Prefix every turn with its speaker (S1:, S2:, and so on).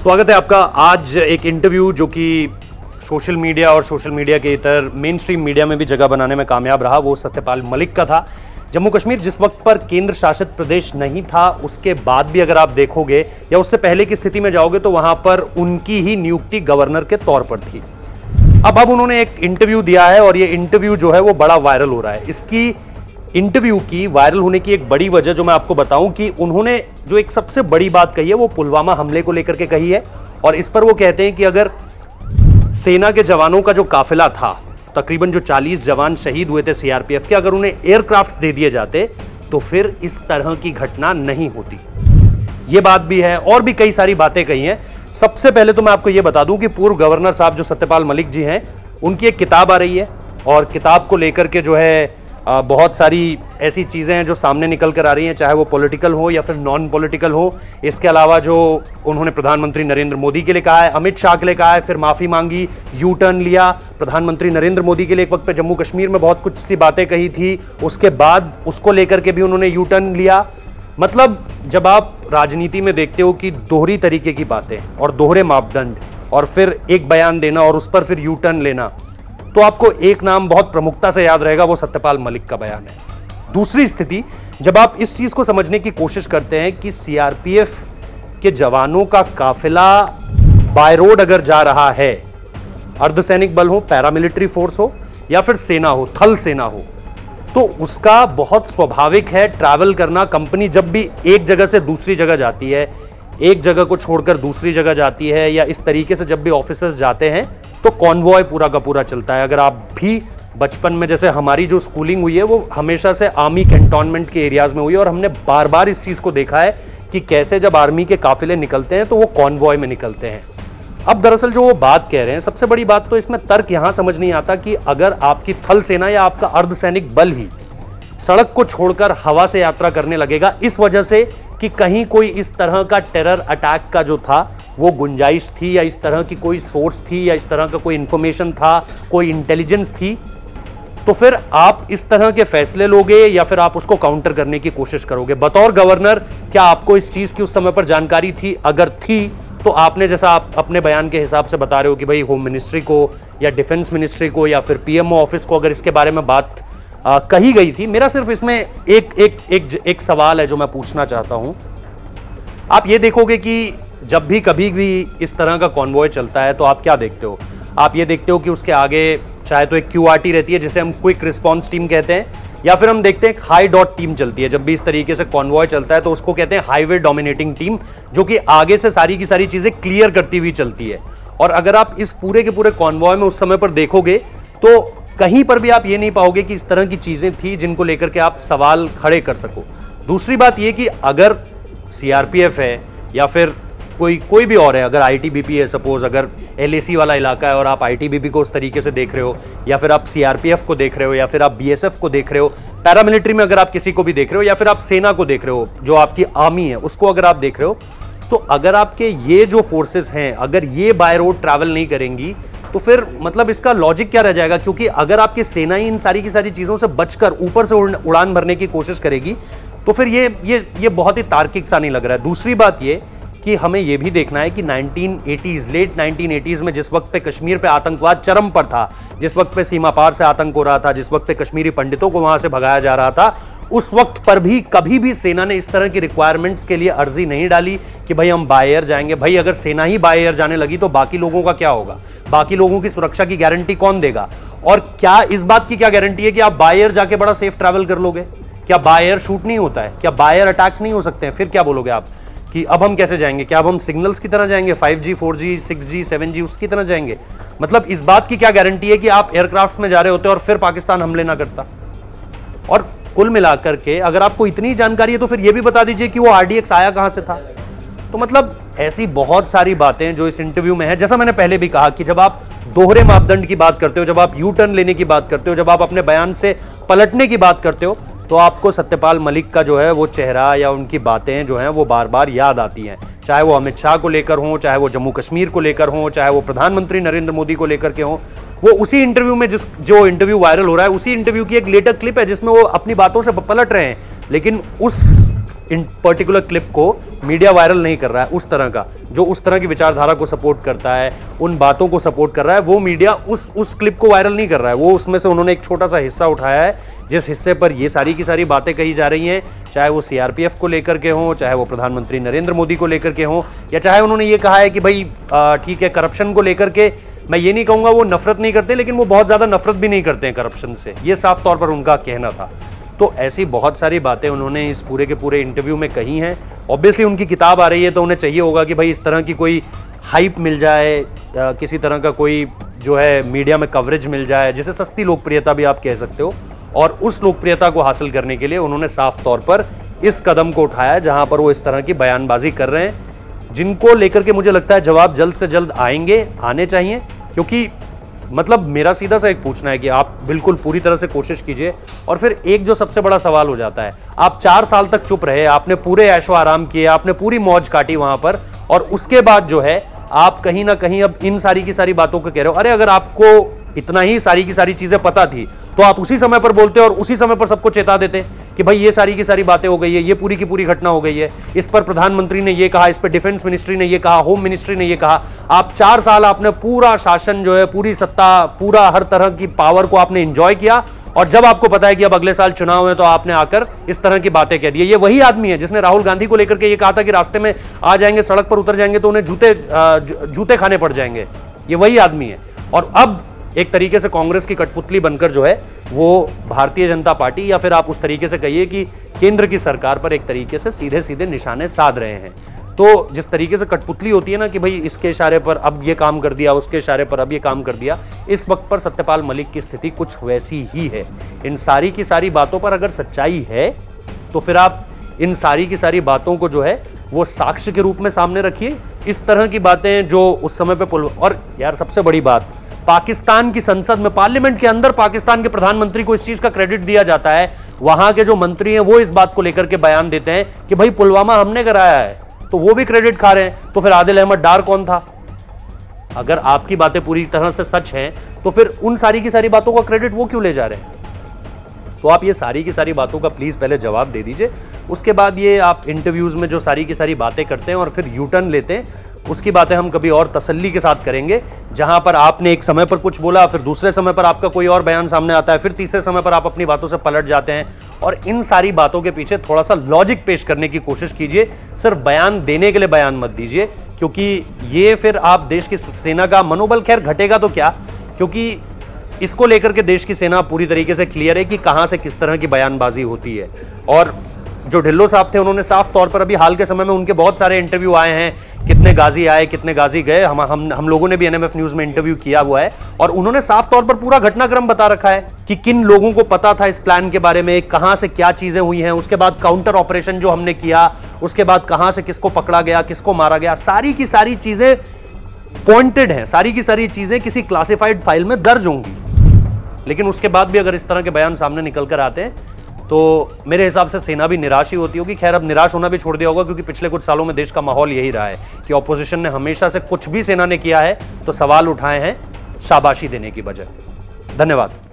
S1: स्वागत है आपका। आज एक इंटरव्यू जो कि सोशल मीडिया और सोशल मीडिया के इतर मेन स्ट्रीम मीडिया में भी जगह बनाने में कामयाब रहा, वो सत्यपाल मलिक का था। जम्मू कश्मीर जिस वक्त पर केंद्र शासित प्रदेश नहीं था, उसके बाद भी अगर आप देखोगे या उससे पहले की स्थिति में जाओगे तो वहां पर उनकी ही नियुक्ति गवर्नर के तौर पर थी। अब उन्होंने एक इंटरव्यू दिया है और ये इंटरव्यू जो है वो बड़ा वायरल हो रहा है। इसकी इंटरव्यू की वायरल होने की एक बड़ी वजह जो मैं आपको बताऊं कि उन्होंने जो एक सबसे बड़ी बात कही है वो पुलवामा हमले को लेकर के कही है। और इस पर वो कहते हैं कि अगर सेना के जवानों का जो काफिला था, तकरीबन जो 40 जवान शहीद हुए थे सीआरपीएफ के, अगर उन्हें एयरक्राफ्ट्स दे दिए जाते तो फिर इस तरह की घटना नहीं होती। ये बात भी है और भी कई सारी बातें कही हैं। सबसे पहले तो मैं आपको ये बता दूं कि पूर्व गवर्नर साहब जो सत्यपाल मलिक जी हैं, उनकी एक किताब आ रही है और किताब को लेकर के जो है बहुत सारी ऐसी चीज़ें हैं जो सामने निकल कर आ रही हैं, चाहे वो पॉलिटिकल हो या फिर नॉन पॉलिटिकल हो। इसके अलावा जो उन्होंने प्रधानमंत्री नरेंद्र मोदी के लिए कहा है, अमित शाह के लिए कहा है, फिर माफ़ी मांगी, यू टर्न लिया। प्रधानमंत्री नरेंद्र मोदी के लिए एक वक्त पे जम्मू कश्मीर में बहुत कुछ सी बातें कही थी, उसके बाद उसको लेकर के भी उन्होंने यू टर्न लिया। मतलब जब आप राजनीति में देखते हो कि दोहरी तरीके की बातें और दोहरे मापदंड और फिर एक बयान देना और उस पर फिर यू टर्न लेना, तो आपको एक नाम बहुत प्रमुखता से याद रहेगा, वो सत्यपाल मलिक का बयान है। दूसरी स्थिति, जब आप इस चीज को समझने की कोशिश करते हैं कि सीआरपीएफ के जवानों का काफिला बाय रोड अगर जा रहा है, अर्धसैनिक बल हो, पैरामिलिट्री फोर्स हो या फिर सेना हो, थल सेना हो, तो उसका बहुत स्वाभाविक है ट्रैवल करना। कंपनी जब भी एक जगह से दूसरी जगह जाती है, एक जगह को छोड़कर दूसरी जगह जाती है, या इस तरीके से जब भी ऑफिसर्स जाते हैं तो कॉन्वॉय पूरा का पूरा चलता है। अगर आप भी बचपन में, जैसे हमारी जो स्कूलिंग हुई है वो हमेशा से आर्मी कैंटोनमेंट के एरियाज में हुई है और हमने बार बार इस चीज को देखा है कि कैसे जब आर्मी के काफिले निकलते हैं तो वो कॉन्वॉय में निकलते हैं। अब दरअसल जो वो बात कह रहे हैं, सबसे बड़ी बात तो इसमें तर्क यहां समझ नहीं आता कि अगर आपकी थल सेना या आपका अर्धसैनिक बल ही सड़क को छोड़कर हवा से यात्रा करने लगेगा इस वजह से कि कहीं कोई इस तरह का टेरर अटैक का जो था वो गुंजाइश थी, या इस तरह की कोई सोर्स थी, या इस तरह का कोई इंफॉर्मेशन था, कोई इंटेलिजेंस थी, तो फिर आप इस तरह के फैसले लोगे या फिर आप उसको काउंटर करने की कोशिश करोगे। बतौर गवर्नर क्या आपको इस चीज की उस समय पर जानकारी थी? अगर थी तो आपने, जैसा आप अपने बयान के हिसाब से बता रहे हो कि भाई होम मिनिस्ट्री को या डिफेंस मिनिस्ट्री को या फिर पीएमओ ऑफिस को अगर इसके बारे में बात कही गई थी। मेरा सिर्फ इसमें एक सवाल है जो मैं पूछना चाहता हूं। आप ये देखोगे कि जब भी कभी भी इस तरह का कॉन्वॉय चलता है तो आप क्या देखते हो? आप ये देखते हो कि उसके आगे चाहे तो एक क्यूआरटी रहती है जिसे हम क्विक रिस्पॉन्स टीम कहते हैं, या फिर हम देखते हैं एक हाई डॉट टीम चलती है। जब भी इस तरीके से कॉन्वॉय चलता है तो उसको कहते हैं हाईवे डोमिनेटिंग टीम, जो कि आगे से सारी की सारी चीजें क्लियर करती हुई चलती है। और अगर आप इस पूरे के पूरे कॉन्वॉय में उस समय पर देखोगे तो कहीं पर भी आप ये नहीं पाओगे कि इस तरह की चीजें थी जिनको लेकर के आप सवाल खड़े कर सको। दूसरी बात ये कि अगर सीआरपीएफ है या फिर कोई भी और है, अगर आईटीबीपी है, सपोज अगर एलएसी वाला इलाका है और आप आईटीबीपी को उस तरीके से देख रहे हो, या फिर आप सीआरपीएफ को देख रहे हो, या फिर आप बीएसएफ को देख रहे हो, पैरामिलिट्री में अगर आप किसी को भी देख रहे हो, या फिर आप सेना को देख रहे हो, जो आपकी आर्मी है उसको अगर आप देख रहे हो, तो अगर आपके ये जो फोर्सेस हैं अगर ये बाय रोड ट्रैवल नहीं करेंगी तो फिर मतलब इसका लॉजिक क्या रह जाएगा? क्योंकि अगर आपकी सेना ही इन सारी की सारी चीजों से बचकर ऊपर से उड़ान भरने की कोशिश करेगी तो फिर ये बहुत ही तार्किक सा नहीं लग रहा है। दूसरी बात ये कि हमें यह भी देखना है कि 1980s, लेट 1980s में जिस वक्त पे कश्मीर पे आतंकवाद चरम पर था, जिस वक्त पे सीमा पार से आतंक हो रहा था, जिस वक्त पे कश्मीरी पंडितों को वहां से भगाया जा रहा था, उस वक्त पर भी कभी भी सेना ने इस तरह की रिक्वायरमेंट्स के लिए अर्जी नहीं डाली कि भाई हम बाय एयर जाएंगे। भाई अगर सेना ही बाय एयर जाने लगी तो बाकी लोगों का क्या होगा? बाकी लोगों की सुरक्षा की गारंटी कौन देगा? और क्या इस बात की क्या गारंटी है कि आप बाय एयर जाके बड़ा सेफ ट्रैवल कर लोगे? क्या बाय एयर शूट नहीं होता है? क्या बाय एयर अटैक्स नहीं हो सकते हैं? फिर क्या बोलोगे आप कि अब हम कैसे जाएंगे? क्या अब हम सिग्नल्स की तरह जाएंगे, 5G 4G 6G 7G उसकी तरह जाएंगे? मतलब इस बात की क्या गारंटी है कि आप एयरक्राफ्ट में जा रहे होते और फिर पाकिस्तान हमले ना करता? और कुल मिलाकर के अगर आपको इतनी जानकारी है तो फिर यह भी बता दीजिए कि वो आरडीएक्स आया कहां से था। तो मतलब ऐसी बहुत सारी बातें जो इस इंटरव्यू में है। जैसा मैंने पहले भी कहा कि जब आप दोहरे मापदंड की बात करते हो, जब आप यू टर्न लेने की बात करते हो, जब आप अपने बयान से पलटने की बात करते हो, तो आपको सत्यपाल मलिक का जो है वो चेहरा या उनकी बातें जो हैं वो बार बार याद आती हैं। चाहे वो अमित शाह को लेकर हों, चाहे वो जम्मू कश्मीर को लेकर हों, चाहे वो प्रधानमंत्री नरेंद्र मोदी को लेकर के हों। वो उसी इंटरव्यू में जो इंटरव्यू वायरल हो रहा है, उसी इंटरव्यू की एक लेटर क्लिप है जिसमें वो अपनी बातों से पलट रहे हैं, लेकिन उस इन पर्टिकुलर क्लिप को मीडिया वायरल नहीं कर रहा है, उस तरह का जो उस तरह की विचारधारा को सपोर्ट करता है, उन बातों को सपोर्ट कर रहा है, वो मीडिया उस क्लिप को वायरल नहीं कर रहा है। वो उसमें से उन्होंने एक छोटा सा हिस्सा उठाया है, जिस हिस्से पर ये सारी की सारी बातें कही जा रही हैं, चाहे वो सीआरपीएफ को लेकर के हों, चाहे वो प्रधानमंत्री नरेंद्र मोदी को लेकर के हों, या चाहे उन्होंने ये कहा है कि भाई ठीक है करप्शन को लेकर के, मैं ये नहीं कहूंगा वो नफरत नहीं करते, लेकिन वो बहुत ज्यादा नफरत भी नहीं करते हैं करप्शन से, ये साफ तौर पर उनका कहना था। तो ऐसी बहुत सारी बातें उन्होंने इस पूरे के पूरे इंटरव्यू में कही हैं। ऑब्वियसली उनकी किताब आ रही है तो उन्हें चाहिए होगा कि भाई इस तरह की कोई हाइप मिल जाए, किसी तरह का कोई जो है मीडिया में कवरेज मिल जाए, जिसे सस्ती लोकप्रियता भी आप कह सकते हो। और उस लोकप्रियता को हासिल करने के लिए उन्होंने साफ तौर पर इस कदम को उठाया जहां पर वो इस तरह की बयानबाजी कर रहे हैं, जिनको लेकर के मुझे लगता है जवाब जल्द से जल्द आने चाहिए। क्योंकि मतलब मेरा सीधा सा एक पूछना है कि आप बिल्कुल पूरी तरह से कोशिश कीजिए, और फिर एक जो सबसे बड़ा सवाल हो जाता है, आप 4 साल तक चुप रहे, आपने पूरे ऐशो आराम किए, आपने पूरी मौज काटी वहां पर, और उसके बाद जो है आप कहीं ना कहीं अब इन सारी की सारी बातों को कह रहे हो। अरे अगर आपको इतना ही सारी की सारी चीजें पता थी तो आप उसी समय पर बोलते और उसी समय पर सबको चेता देते कि भाई ये सारी की सारी बातें हो गई है, ये पूरी की पूरी घटना हो गई है, इस पर प्रधानमंत्री ने ये कहा, इस पर डिफेंस मिनिस्ट्री ने ये कहा, होम मिनिस्ट्री ने ये कहा। आप 4 साल आपने पूरा शासन जो है, पूरी सत्ता, पूरा हर तरह की पावर को आपने एंजॉय किया, और जब आपको पता है कि अब अगले साल चुनाव है तो आपने आकर इस तरह की बातें कह दी। ये वही आदमी है जिसने राहुल गांधी को लेकर के ये कहा था कि रास्ते में आ जाएंगे, सड़क पर उतर जाएंगे तो उन्हें जूते खाने पड़ जाएंगे। ये वही आदमी है। और अब एक तरीके से कांग्रेस की कठपुतली बनकर जो है वो भारतीय जनता पार्टी, या फिर आप उस तरीके से कहिए कि केंद्र की सरकार पर एक तरीके से सीधे सीधे निशाने साध रहे हैं। तो जिस तरीके से कठपुतली होती है ना कि भाई इसके इशारे पर अब ये काम कर दिया, उसके इशारे पर अब ये काम कर दिया, इस वक्त पर सत्यपाल मलिक की स्थिति कुछ वैसी ही है। इन सारी की सारी बातों पर अगर सच्चाई है तो फिर आप इन सारी की सारी बातों को जो है वो साक्ष्य के रूप में सामने रखिए। इस तरह की बातें जो उस समय पे और यार सबसे बड़ी बात, पाकिस्तान की संसद में, पार्लियामेंट के अंदर पाकिस्तान के प्रधानमंत्री को इस चीज का क्रेडिट दिया जाता है। वहां के जो मंत्री हैं वो इस बात को लेकर के बयान देते हैं कि भाई पुलवामा हमने कराया है, तो वो भी क्रेडिट खा रहे हैं। तो फिर आदिल अहमद डार कौन था? अगर आपकी बातें पूरी तरह से सच हैं तो फिर उन सारी की सारी बातों का क्रेडिट वो क्यों ले जा रहे हैं? तो आप ये सारी की सारी बातों का प्लीज पहले जवाब दे दीजिए। उसके बाद ये आप इंटरव्यूज में जो सारी की सारी बातें करते हैं और फिर यू टर्न लेते हैं, उसकी बातें हम कभी और तसल्ली के साथ करेंगे। जहां पर आपने एक समय पर कुछ बोला, फिर दूसरे समय पर आपका कोई और बयान सामने आता है, फिर तीसरे समय पर आप अपनी बातों से पलट जाते हैं। और इन सारी बातों के पीछे थोड़ा सा लॉजिक पेश करने की कोशिश कीजिए। सिर्फ बयान देने के लिए बयान मत दीजिए, क्योंकि ये फिर आप देश की सेना का मनोबल, खैर घटेगा तो क्या, क्योंकि इसको लेकर के देश की सेना पूरी तरीके से क्लियर है कि कहां से किस तरह की बयानबाजी होती है। और जो ढिल्लो साहब थे उन्होंने साफ तौर पर, अभी हाल के समय में उनके बहुत सारे इंटरव्यू आए हैं, कितने गाजी आए, कितने गाजी गए, हम लोगों ने भी एनएमएफ न्यूज में इंटरव्यू किया हुआ है, और उन्होंने साफ तौर पर पूरा घटनाक्रम बता रखा है कि किन लोगों को पता था इस प्लान के बारे में, कहां से क्या चीजें हुई हैं, उसके बाद काउंटर ऑपरेशन जो हमने किया, उसके बाद कहां से किसको पकड़ा गया, किसको मारा गया, सारी की सारी चीजें पॉइंटेड हैं, सारी की सारी चीजें किसी क्लासिफाइड फाइल में दर्ज होंगी। लेकिन उसके बाद भी अगर इस तरह के बयान सामने निकल कर आते हैं तो मेरे हिसाब से सेना भी निराश ही होती होगी। खैर अब निराश होना भी छोड़ दिया होगा, क्योंकि पिछले कुछ सालों में देश का माहौल यही रहा है कि ऑपोजिशन ने हमेशा से कुछ भी सेना ने किया है तो सवाल उठाए हैं शाबाशी देने की बजाय। धन्यवाद।